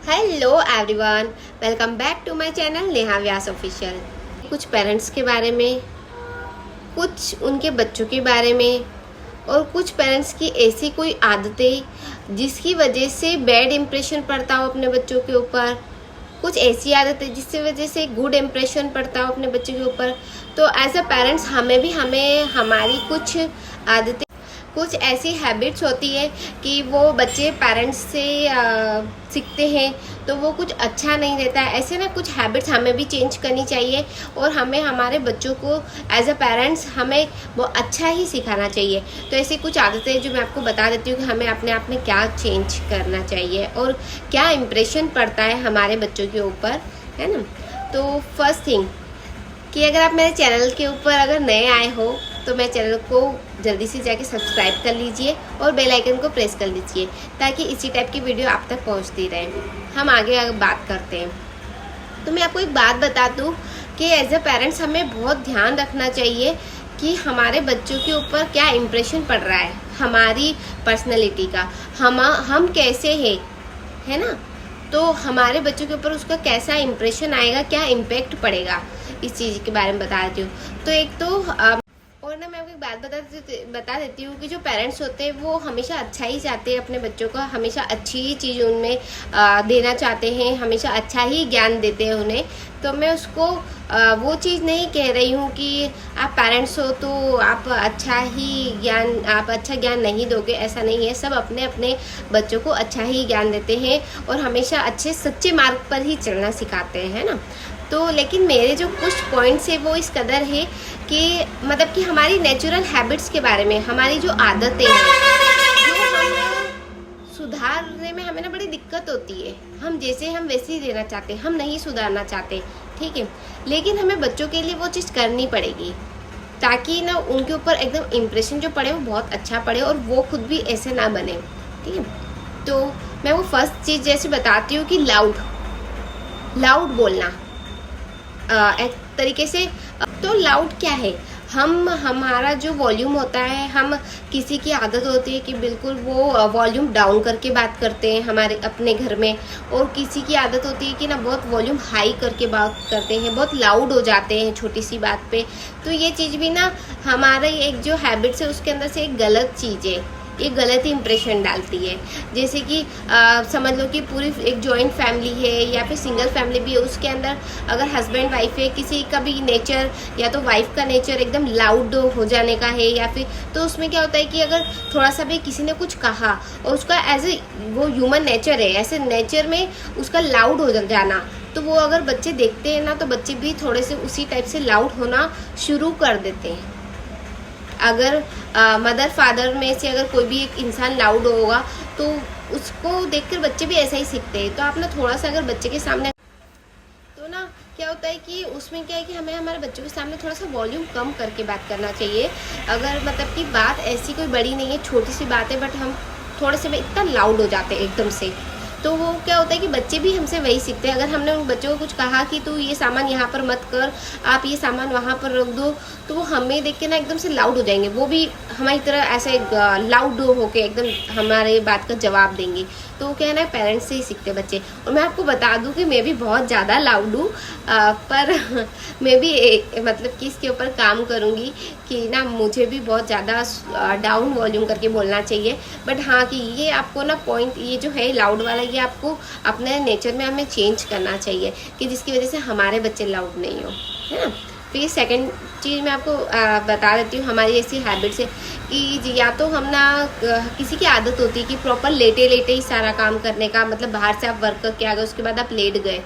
Hello everyone, welcome back to my channel Neha Vyas official. कुछ parents के बारे में, कुछ उनके बच्चों के बारे में और कुछ पेरेंट्स की ऐसी कोई आदतें जिसकी वजह से बैड इम्प्रेशन पड़ता हो अपने बच्चों के ऊपर, कुछ ऐसी आदतें जिसकी वजह से गुड इम्प्रेशन पड़ता हो अपने बच्चों के ऊपर। तो एज अ पेरेंट्स हमें हमारी कुछ आदतें, कुछ ऐसी हैबिट्स होती है कि वो बच्चे पेरेंट्स से सीखते हैं, तो वो कुछ अच्छा नहीं रहता है। ऐसे ना कुछ हैबिट्स हमें भी चेंज करनी चाहिए और हमें हमारे बच्चों को एज अ पेरेंट्स हमें वो अच्छा ही सिखाना चाहिए। तो ऐसी कुछ आदतें जो मैं आपको बता देती हूँ कि हमें अपने आप में क्या चेंज करना चाहिए और क्या इम्प्रेशन पड़ता है हमारे बच्चों के ऊपर, है ना। तो फर्स्ट थिंग कि अगर आप मेरे चैनल के ऊपर अगर नए आए हो तो मेरे चैनल को जल्दी से जाके सब्सक्राइब कर लीजिए और बेल आइकन को प्रेस कर लीजिए ताकि इसी टाइप की वीडियो आप तक पहुंचती रहे। हम आगे बात करते हैं। तो मैं आपको एक बात बता दूं कि एज अ पेरेंट्स हमें बहुत ध्यान रखना चाहिए कि हमारे बच्चों के ऊपर क्या इम्प्रेशन पड़ रहा है, हमारी पर्सनैलिटी का, हम कैसे हैं, है ना। तो हमारे बच्चों के ऊपर उसका कैसा इम्प्रेशन आएगा, क्या इम्पेक्ट पड़ेगा, इस चीज़ के बारे में बता देती हूँ। तो एक तो और ना मैं आपको एक बात बता देती हूँ कि जो पेरेंट्स होते हैं वो हमेशा अच्छा ही चाहते हैं अपने बच्चों को, हमेशा अच्छी ही चीज़ उनमें देना चाहते हैं, हमेशा अच्छा ही ज्ञान देते हैं उन्हें। तो मैं उसको वो चीज़ नहीं कह रही हूँ कि आप पेरेंट्स हो तो आप अच्छा ज्ञान नहीं दोगे, ऐसा नहीं है। सब अपने अपने बच्चों को अच्छा ही ज्ञान देते हैं और हमेशा अच्छे सच्चे मार्ग पर ही चलना सिखाते हैं, है ना। तो लेकिन मेरे जो कुछ पॉइंट्स है वो इस कदर है कि मतलब कि हमारी नेचुरल हैबिट्स के बारे में, हमारी जो आदतें हैं जो हम सुधारने में हमें ना बड़ी दिक्कत होती है। हम जैसे हम वैसे ही रहना चाहते, हम नहीं सुधारना चाहते, ठीक है। लेकिन हमें बच्चों के लिए वो चीज़ करनी पड़ेगी ताकि ना उनके ऊपर एकदम इम्प्रेशन जो पड़े वो बहुत अच्छा पड़े और वो खुद भी ऐसे ना बने, ठीक है। तो मैं वो फर्स्ट चीज़ जैसे बताती हूँ कि लाउड बोलना एक तरीके से। तो लाउड क्या है, हमारा जो वॉल्यूम होता है, हम किसी की आदत होती है कि बिल्कुल वो वॉल्यूम डाउन करके बात करते हैं हमारे अपने घर में, और किसी की आदत होती है कि ना बहुत वॉल्यूम हाई करके बात करते हैं, बहुत लाउड हो जाते हैं छोटी सी बात पे। तो ये चीज़ भी ना हमारा एक जो हैबिट्स है उसके अंदर से एक गलत चीज़ है, ये गलत ही इंप्रेशन डालती है। जैसे कि समझ लो कि पूरी एक जॉइंट फैमिली है या फिर सिंगल फैमिली भी है, उसके अंदर अगर हस्बैंड वाइफ है, किसी का भी नेचर या तो वाइफ का नेचर एकदम लाउड हो जाने का है, या फिर तो उसमें क्या होता है कि अगर थोड़ा सा भी किसी ने कुछ कहा और उसका एज ए वो ह्यूमन नेचर है, ऐसे नेचर में उसका लाउड हो जाना, तो वो अगर बच्चे देखते हैं ना तो बच्चे भी थोड़े से उसी टाइप से लाउड होना शुरू कर देते हैं। अगर मदर फादर में से अगर कोई भी एक इंसान लाउड होगा तो उसको देखकर बच्चे भी ऐसा ही सीखते हैं। तो आप ना थोड़ा सा अगर बच्चे के सामने, तो ना क्या होता है कि उसमें क्या है कि हमें हमारे बच्चों के सामने थोड़ा सा वॉल्यूम कम करके बात करना चाहिए। अगर मतलब कि बात ऐसी कोई बड़ी नहीं है, छोटी सी बात है, बट हम थोड़े से इतना लाउड हो जाते हैं एकदम से, तो वो क्या होता है कि बच्चे भी हमसे वही सीखते हैं। अगर हमने उन बच्चों को कुछ कहा कि तू ये सामान यहाँ पर मत कर, आप ये सामान वहाँ पर रख दो, तो वो हमें देख के ना एकदम से लाउड हो जाएंगे, वो भी हमारी तरह ऐसे लाउड होके एकदम हमारे बात का जवाब देंगे। तो वो क्या है ना, पेरेंट्स से ही सीखते बच्चे। और मैं आपको बता दूं कि मैं भी बहुत ज़्यादा लाउड हूँ, पर मैं भी मतलब कि इसके ऊपर काम करूँगी कि ना मुझे भी बहुत ज़्यादा डाउन वॉल्यूम करके बोलना चाहिए। बट हाँ कि ये आपको ना पॉइंट ये जो है लाउड वाला, ये आपको अपने नेचर में हमें चेंज करना चाहिए कि जिसकी वजह से हमारे बच्चे लाउड नहीं हो, है ना। फिर सेकंड चीज़ मैं आपको बता देती हूँ, हमारी ऐसी हैबिट्स है कि या तो हम ना किसी की आदत होती है कि प्रॉपर लेटे लेटे ही सारा काम करने का, मतलब बाहर से आप वर्क करके आ गए उसके बाद आप लेट गए,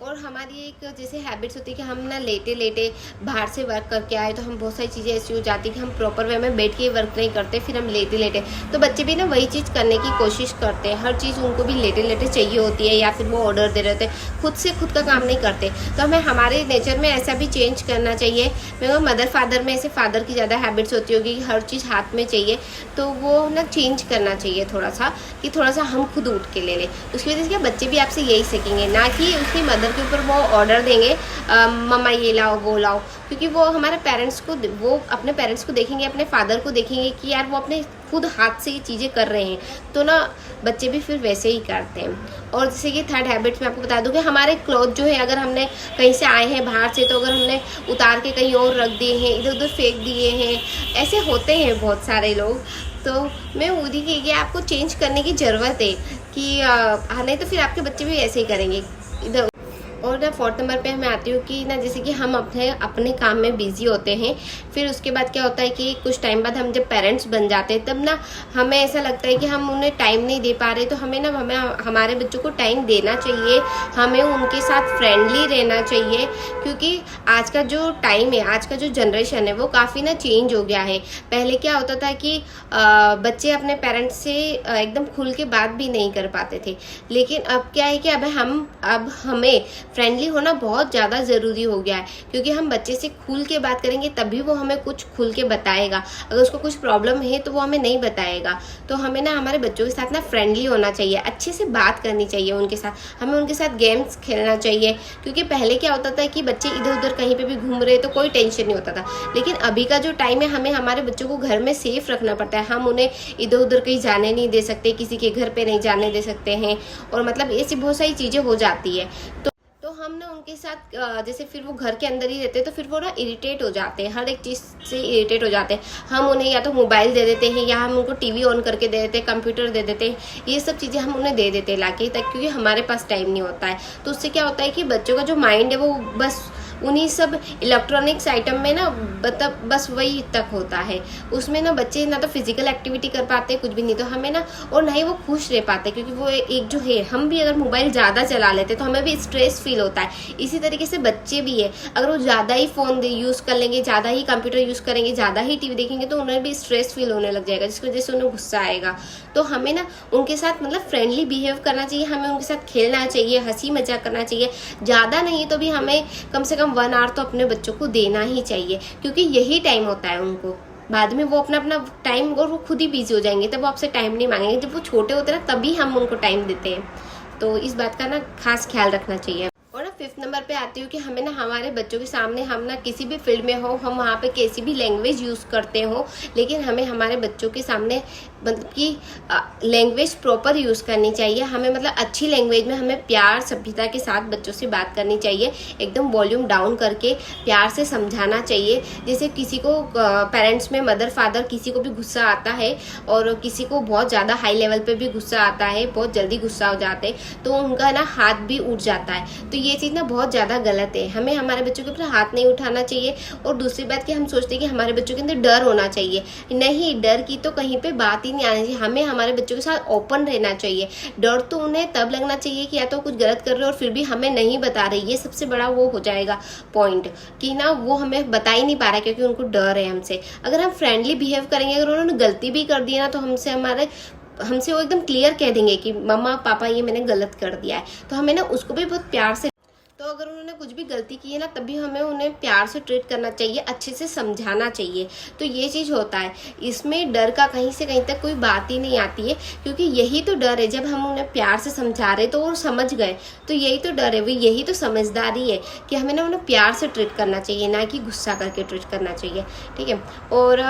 और हमारी एक जैसे हैबिट्स होती है कि हम ना लेटे लेटे बाहर से वर्क करके आए, तो हम बहुत सारी चीज़ें ऐसी हो जाती है कि हम प्रॉपर वे में बैठ के वर्क नहीं करते, फिर हम लेटे लेटे, तो बच्चे भी ना वही चीज़ करने की कोशिश करते हैं। हर चीज़ उनको भी लेटे लेटे चाहिए होती है, या फिर वो ऑर्डर दे रहे होते हैं, खुद से खुद का काम नहीं करते। तो हमें हमारे नेचर में ऐसा भी चेंज करना चाहिए। मैं मदर फादर में ऐसे फादर की ज़्यादा हैबिट्स होती होगी कि हर चीज़ हाथ में चाहिए, तो वो ना चेंज करना चाहिए थोड़ा सा, कि थोड़ा सा हम खुद उठ के ले लें। उसकी वजह से क्या बच्चे भी आपसे यही सीखेंगे, ना कि उसकी मदर के ऊपर वो ऑर्डर देंगे मम्मा ये लाओ वो लाओ, क्योंकि वो हमारे पेरेंट्स को, वो अपने पेरेंट्स को देखेंगे, अपने फादर को देखेंगे कि यार वो अपने खुद हाथ से ये चीज़ें कर रहे हैं, तो ना बच्चे भी फिर वैसे ही करते हैं। और जैसे कि थर्ड हैबिट में आपको बता दूं कि हमारे क्लॉथ जो है, अगर हमने कहीं से आए हैं बाहर से, तो अगर हमने उतार के कहीं और रख दिए हैं, इधर उधर फेंक दिए हैं, ऐसे होते हैं बहुत सारे लोग, तो मैं उदी कि आपको चेंज करने की ज़रूरत है कि नहीं तो फिर आपके बच्चे भी ऐसे ही करेंगे इधर। और ना फोर्थ नंबर पे मैं आती हूँ कि ना जैसे कि हम अपने काम में बिजी होते हैं, फिर उसके बाद क्या होता है कि कुछ टाइम बाद हम जब पेरेंट्स बन जाते हैं, तब ना हमें ऐसा लगता है कि हम उन्हें टाइम नहीं दे पा रहे। तो हमें हमारे बच्चों को टाइम देना चाहिए, हमें उनके साथ फ्रेंडली रहना चाहिए, क्योंकि आज का जो टाइम है, आज का जो जनरेशन है, वो काफ़ी ना चेंज हो गया है। पहले क्या होता था कि बच्चे अपने पेरेंट्स से एकदम खुल के बात भी नहीं कर पाते थे, लेकिन अब क्या है कि अब हमें फ्रेंडली होना बहुत ज़्यादा ज़रूरी हो गया है, क्योंकि हम बच्चे से खुल के बात करेंगे तभी वो हमें कुछ खुल के बताएगा। अगर उसको कुछ प्रॉब्लम है तो वो हमें नहीं बताएगा। तो हमें ना हमारे बच्चों के साथ ना फ्रेंडली होना चाहिए, अच्छे से बात करनी चाहिए उनके साथ, हमें उनके साथ गेम्स खेलना चाहिए। क्योंकि पहले क्या होता था कि बच्चे इधर उधर कहीं पर भी घूम रहे तो कोई टेंशन नहीं होता था, लेकिन अभी का जो टाइम है, हमें हमारे बच्चों को घर में सेफ रखना पड़ता है। हम उन्हें इधर उधर कहीं जाने नहीं दे सकते, किसी के घर पे नहीं जाने दे सकते हैं, और मतलब ऐसी बहुत सारी चीज़ें हो जाती है। तो हम ना उनके साथ जैसे फिर वो घर के अंदर ही रहते हैं, तो फिर वो ना इरिटेट हो जाते हैं, हर एक चीज़ से इरिटेट हो जाते हैं। हम उन्हें या तो मोबाइल दे देते हैं, या हम उनको टीवी ऑन करके दे देते हैं, कंप्यूटर दे देते हैं, ये सब चीज़ें हम उन्हें दे देते हैं लाके, तक क्योंकि हमारे पास टाइम नहीं होता है। तो उससे क्या होता है कि बच्चों का जो माइंड है वो बस उन्हीं सब इलेक्ट्रॉनिक्स आइटम में ना बस वही तक होता है। उसमें ना बच्चे ना तो फिजिकल एक्टिविटी कर पाते हैं, कुछ भी नहीं, तो हमें ना, और ना ही वो खुश रह पाते, क्योंकि वो एक जो है, हम भी अगर मोबाइल ज़्यादा चला लेते तो हमें भी स्ट्रेस फील होता है। इसी तरीके से बच्चे भी है, अगर वो ज़्यादा ही फ़ोन यूज़ कर लेंगे, ज़्यादा ही कंप्यूटर यूज़ करेंगे, ज़्यादा ही टीवी देखेंगे, तो उन्हें भी स्ट्रेस फील होने लग जाएगा, जिसकी वजह से उन्हें गुस्सा आएगा। तो हमें ना उनके साथ मतलब फ्रेंडली बिहेव करना चाहिए, हमें उनके साथ खेलना चाहिए, हंसी मजाक करना चाहिए। ज़्यादा नहीं तो भी हमें कम से कम 1 आवर तो अपने बच्चों को देना ही चाहिए, क्योंकि यही टाइम होता है उनको। बाद में वो अपना टाइम, और वो खुद ही बिजी हो जाएंगे, तब वो आपसे टाइम नहीं मांगेंगे। जब वो छोटे होते हैं ना, तभी हम उनको टाइम देते हैं। तो इस बात का ना खास ख्याल रखना चाहिए। और ना 5th नंबर पे आती हूँ कि हमें ना हमारे बच्चों के सामने, हम ना किसी भी फील्ड में हो, हम वहाँ पे कैसी भी लैंग्वेज यूज़ करते हो, लेकिन हमें हमारे बच्चों के सामने मतलब कि लैंग्वेज प्रॉपर यूज़ करनी चाहिए। हमें मतलब अच्छी लैंग्वेज में हमें प्यार सभ्यता के साथ बच्चों से बात करनी चाहिए, एकदम वॉल्यूम डाउन करके प्यार से समझाना चाहिए। जैसे किसी को पेरेंट्स में मदर फादर किसी को भी गुस्सा आता है, और किसी को बहुत ज़्यादा हाई लेवल पे भी गुस्सा आता है, बहुत जल्दी गुस्सा हो जाते हैं, तो उनका ना हाथ भी उठ जाता है। तो ये चीज़ ना बहुत ज़्यादा गलत है, हमें हमारे बच्चों के ऊपर हाथ नहीं उठाना चाहिए। और दूसरी बात कि हम सोचते हैं कि हमारे बच्चों के अंदर डर होना चाहिए, नहीं, डर की तो कहीं पे बात ही नहीं आनी चाहिए। हमें हमारे बच्चों के साथ ओपन रहना चाहिए। डर तो उन्हें तब लगना चाहिए कि या तो कुछ गलत कर रहे हो और फिर भी हमें नहीं बता रहे, ये सबसे बड़ा वो हो जाएगा पॉइंट, कि ना वो हमें बता ही नहीं पा रहा क्योंकि उनको डर है हमसे। अगर हम फ्रेंडली बिहेव करेंगे, अगर उन्होंने गलती भी कर दी ना, तो हमसे वो एकदम क्लियर कह देंगे कि मम्मा पापा ये मैंने गलत कर दिया है, तो हमें ना उसको भी बहुत प्यार से, तो अगर उन्होंने कुछ भी गलती की है ना, तभी हमें उन्हें प्यार से ट्रीट करना चाहिए, अच्छे से समझाना चाहिए। तो ये चीज़ होता है, इसमें डर का कहीं से कहीं तक कोई बात ही नहीं आती है, क्योंकि यही तो डर है। जब हम उन्हें प्यार से समझा रहे तो वो समझ गए, तो यही तो डर है, वो यही तो समझदारी है कि हमें ना उन्हें प्यार से ट्रीट करना चाहिए, ना कि गुस्सा करके ट्रीट करना चाहिए, ठीक है। और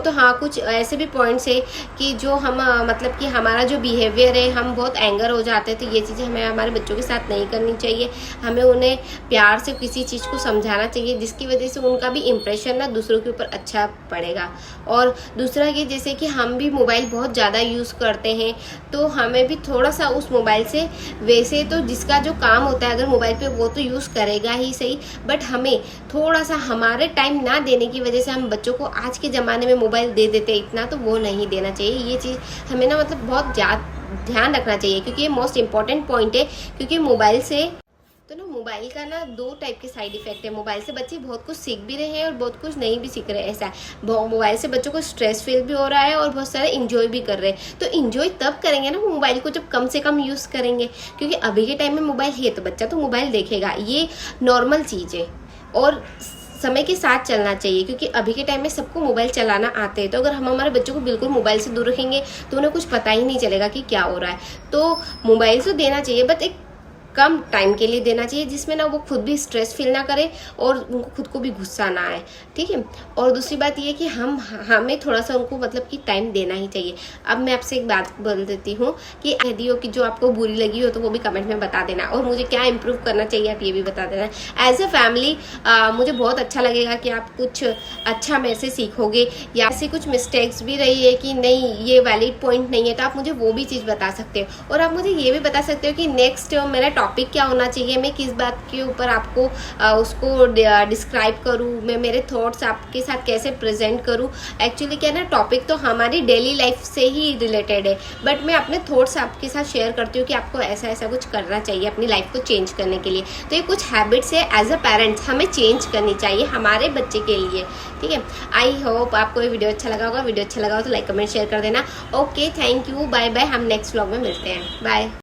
तो हाँ, कुछ ऐसे भी पॉइंट्स है कि जो हम मतलब कि हमारा जो बिहेवियर है, हम बहुत एंगर हो जाते हैं, तो ये चीज़ें हमें हमारे बच्चों के साथ नहीं करनी चाहिए। हमें उन्हें प्यार से किसी चीज़ को समझाना चाहिए, जिसकी वजह से उनका भी इम्प्रेशन ना दूसरों के ऊपर अच्छा पड़ेगा। और दूसरा कि जैसे कि हम भी मोबाइल बहुत ज़्यादा यूज़ करते हैं, तो हमें भी थोड़ा सा उस मोबाइल से, वैसे तो जिसका जो काम होता है अगर मोबाइल पे, वो तो यूज़ करेगा ही सही, बट हमें थोड़ा सा हमारे टाइम ना देने की वजह से हम बच्चों को आज के ज़माने में मोबाइल दे देते इतना, तो वो नहीं देना चाहिए। ये चीज़ हमें ना मतलब बहुत ध्यान रखना चाहिए, क्योंकि ये मोस्ट इम्पॉर्टेंट पॉइंट है। क्योंकि मोबाइल से तो ना, मोबाइल का ना 2 टाइप के साइड इफेक्ट है। मोबाइल से बच्चे बहुत कुछ सीख भी रहे हैं और बहुत कुछ नहीं भी सीख रहे हैं, ऐसा है। मोबाइल से बच्चों को स्ट्रेस फील भी हो रहा है और बहुत सारा इंजॉय भी कर रहे हैं। तो इंजॉय तब करेंगे ना मोबाइल को जब कम से कम यूज़ करेंगे, क्योंकि अभी के टाइम में मोबाइल है तो बच्चा तो मोबाइल देखेगा, ये नॉर्मल चीज़ है। और समय के साथ चलना चाहिए, क्योंकि अभी के टाइम में सबको मोबाइल चलाना आते हैं। तो अगर हम हमारे बच्चों को बिल्कुल मोबाइल से दूर रखेंगे तो उन्हें कुछ पता ही नहीं चलेगा कि क्या हो रहा है। तो मोबाइल तो देना चाहिए, बट एक कम टाइम के लिए देना चाहिए, जिसमें ना वो खुद भी स्ट्रेस फील ना करे और उनको खुद को भी गुस्सा ना आए, ठीक है। और दूसरी बात ये कि हमें थोड़ा सा उनको मतलब कि टाइम देना ही चाहिए। अब मैं आपसे एक बात बोल देती हूँ कि यदि हो कि जो आपको बुरी लगी हो तो वो भी कमेंट में बता देना, और मुझे क्या इम्प्रूव करना चाहिए आप ये भी बता देना। एज अ फैमिली मुझे बहुत अच्छा लगेगा कि आप कुछ अच्छा मेरे से सीखोगे, या ऐसी कुछ मिस्टेक्स भी रही है कि नहीं ये वैलिड पॉइंट नहीं है तो आप मुझे वो भी चीज़ बता सकते हो। और आप मुझे ये भी बता सकते हो कि नेक्स्ट मेरा टॉपिक क्या होना चाहिए, मैं किस बात के ऊपर आपको उसको डिस्क्राइब करूँ, मैं मेरे थॉट्स आपके साथ कैसे प्रेजेंट करूँ। एक्चुअली क्या है ना, टॉपिक तो हमारी डेली लाइफ से ही रिलेटेड है, बट मैं अपने थॉट्स आपके साथ शेयर करती हूँ कि आपको ऐसा ऐसा कुछ करना चाहिए अपनी लाइफ को चेंज करने के लिए। तो ये कुछ हैबिट्स है एज अ पेरेंट्स हमें चेंज करनी चाहिए हमारे बच्चे के लिए, ठीक है। आई होप आपको ये वीडियो अच्छा लगा होगा। वीडियो अच्छा लगा हो तो लाइक कमेंट शेयर कर देना। Okay, thank you, bye bye. हम नेक्स्ट व्लॉग में मिलते हैं, बाय।